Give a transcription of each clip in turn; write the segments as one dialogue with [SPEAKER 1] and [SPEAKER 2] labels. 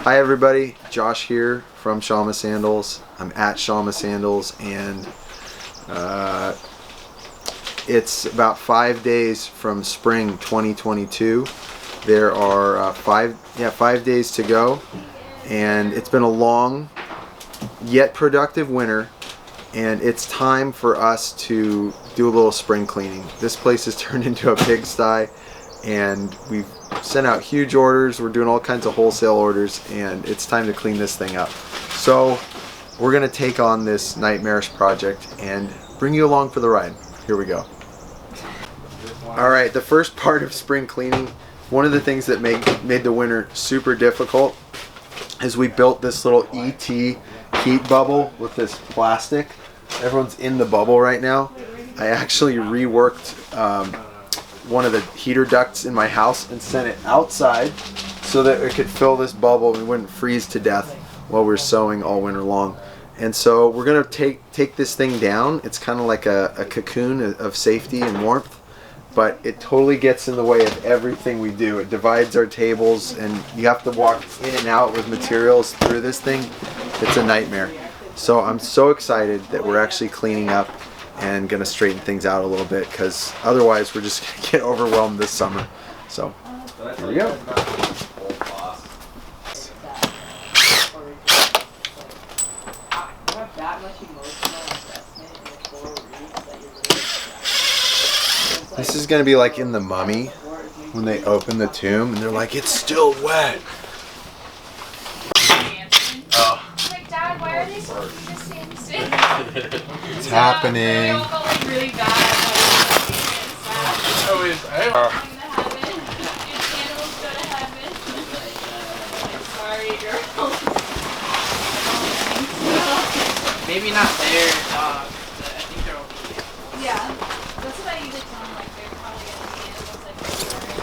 [SPEAKER 1] Hi everybody, Josh here from Shamma Sandals. I'm at Shamma Sandals, and it's about 5 days from spring 2022. There are 5 days to go, and it's been a long yet productive winter, and it's time for us to do a little spring cleaning. This place has turned into a pigsty, and we've sent out huge orders. We're doing all kinds of wholesale orders, and it's time to clean this thing up. So we're gonna take on this nightmarish project and bring you along for the ride. Here we go. All right, the first part of spring cleaning, one of the things that made the winter super difficult is we built this little ET heat bubble with this plastic. Everyone's in the bubble right now. I actually reworked one of the heater ducts in my house and sent it outside so that it could fill this bubble and we wouldn't freeze to death while we're sewing all winter long. And so we're gonna take this thing down. It's kind of like a cocoon of safety and warmth, but it totally gets in the way of everything we do. It divides our tables, and you have to walk in and out with materials through this thing. It's a nightmare. So I'm so excited that we're actually cleaning up and gonna straighten things out a little bit, because otherwise we're just gonna get overwhelmed this summer. So here we go. This is gonna be like in The Mummy when they open the tomb and they're like, it's still wet.
[SPEAKER 2] Dad, why are they so disgusting?
[SPEAKER 1] It's happening.
[SPEAKER 2] They all felt like really bad. Sorry, girls.
[SPEAKER 3] Maybe not their dogs, but I think they're okay.
[SPEAKER 2] Yeah, that's what I usually tell them. Like they're probably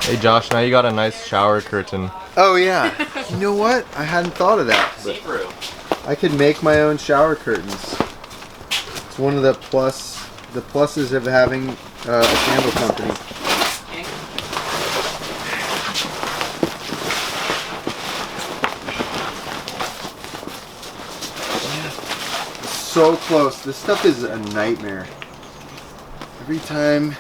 [SPEAKER 2] gonna be
[SPEAKER 4] Hey Josh, now you got a nice shower curtain.
[SPEAKER 1] Oh yeah. You know what? I hadn't thought of that.
[SPEAKER 3] See-through.
[SPEAKER 1] I could make my own shower curtains. It's one of the pluses of having a candle company. So close. This stuff is a nightmare. Every time.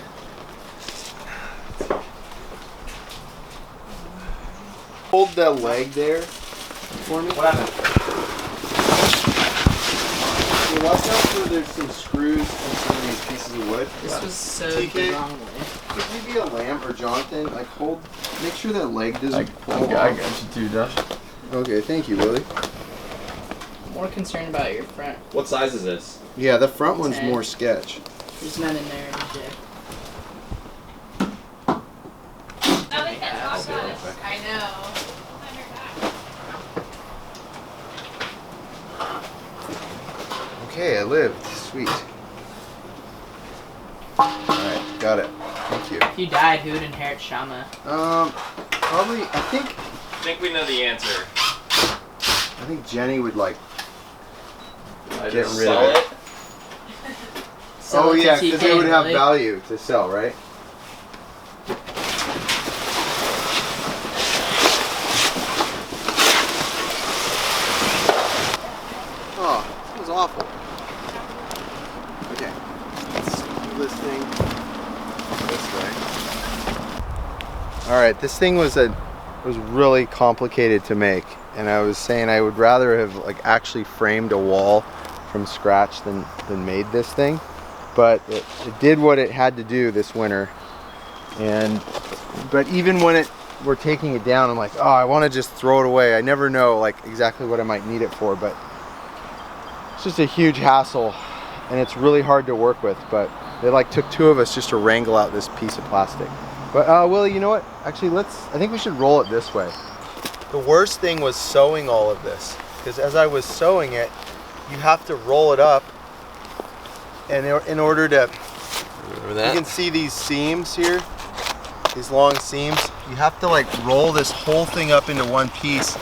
[SPEAKER 1] Hold the leg there for me.
[SPEAKER 3] What happened?
[SPEAKER 1] So watch out for there's some screws and some of these pieces of wood.
[SPEAKER 3] This was so
[SPEAKER 1] TK,
[SPEAKER 3] the wrong way.
[SPEAKER 1] could you be a lamp, or Jonathan? Like make sure that leg doesn't pull off.
[SPEAKER 4] I got you too, Josh.
[SPEAKER 1] Okay, thank you, Willie.
[SPEAKER 3] More concerned about your front.
[SPEAKER 5] What size is this?
[SPEAKER 1] Yeah, the front one's
[SPEAKER 3] 10.
[SPEAKER 1] more sketch.
[SPEAKER 3] There's none in there.
[SPEAKER 2] No, they can't talk about it. I know.
[SPEAKER 1] Okay, I lived. Sweet. Alright, got it. Thank you.
[SPEAKER 3] If you died, who would inherit Shamma?
[SPEAKER 1] Probably, I
[SPEAKER 5] think we know the answer.
[SPEAKER 1] think Jenny would like
[SPEAKER 5] I
[SPEAKER 1] get
[SPEAKER 5] just
[SPEAKER 1] rid
[SPEAKER 5] sell
[SPEAKER 1] of it.
[SPEAKER 3] Sell
[SPEAKER 1] Oh
[SPEAKER 3] it to
[SPEAKER 1] yeah, because
[SPEAKER 3] TK,
[SPEAKER 1] it would have
[SPEAKER 3] really?
[SPEAKER 1] value to sell, right? Oh, this was awful. Okay, let's move this thing this way. All right, this thing was really complicated to make, and I was saying I would rather have like actually framed a wall from scratch than made this thing, but it did what it had to do this winter. But even when we're taking it down, I'm like, oh, I want to just throw it away. I never know like exactly what I might need it for, but it's just a huge hassle, and it's really hard to work with. But it like took two of us just to wrangle out this piece of plastic. But Willie, you know what? Actually, I think we should roll it this way. The worst thing was sewing all of this, because as I was sewing it, you have to roll it up, and in order to, you can see these seams here, these long seams. You have to like roll this whole thing up into one piece,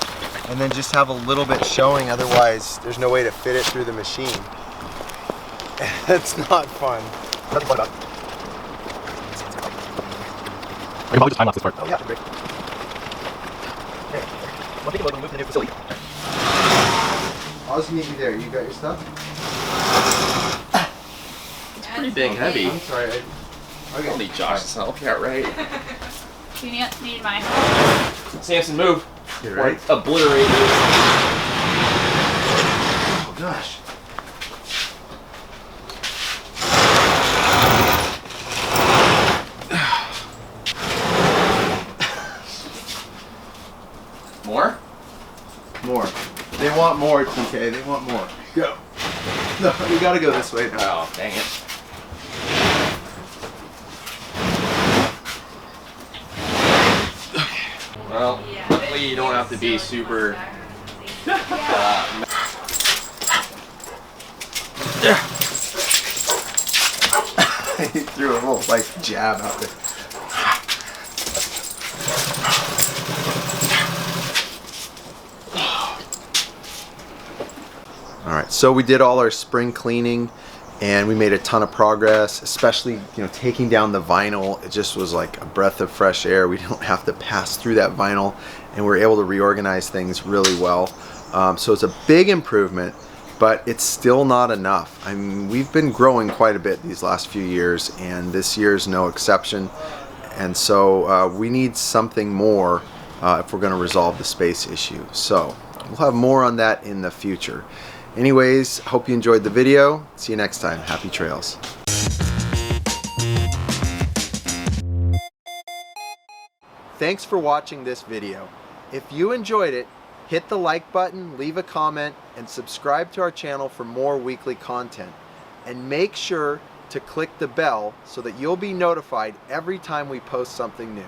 [SPEAKER 1] and then just have a little bit showing. Otherwise, there's no way to fit it through the machine. It's not fun.
[SPEAKER 4] I can probably just time lapse this part.
[SPEAKER 1] Oh yeah, great. I'm thinking like when we move to the new facility. I'll just meet you there. You got your stuff?
[SPEAKER 5] It's pretty dang heavy.
[SPEAKER 1] I'm sorry.
[SPEAKER 5] I don't need Josh's help. Yeah, right.
[SPEAKER 2] You need my help.
[SPEAKER 5] Samson, move.
[SPEAKER 1] You're
[SPEAKER 5] Or
[SPEAKER 1] right.
[SPEAKER 5] obliterate this.
[SPEAKER 1] Oh gosh.
[SPEAKER 5] More?
[SPEAKER 1] More. They want more, TK. They want more. Go. No, you gotta go this way now.
[SPEAKER 5] Oh, dang it. Well, luckily you don't have to be super.
[SPEAKER 1] He threw a little like jab out there. All right, so we did all our spring cleaning and we made a ton of progress, especially, taking down the vinyl. It just was like a breath of fresh air. We don't have to pass through that vinyl and we're able to reorganize things really well. So it's a big improvement, but it's still not enough. I mean, we've been growing quite a bit these last few years and this year's no exception. And so we need something more if we're gonna resolve the space issue. So we'll have more on that in the future. Anyways, hope you enjoyed the video. See you next time. Happy trails. Thanks for watching this video. If you enjoyed it, hit the like button, leave a comment, and subscribe to our channel for more weekly content. And make sure to click the bell so that you'll be notified every time we post something new.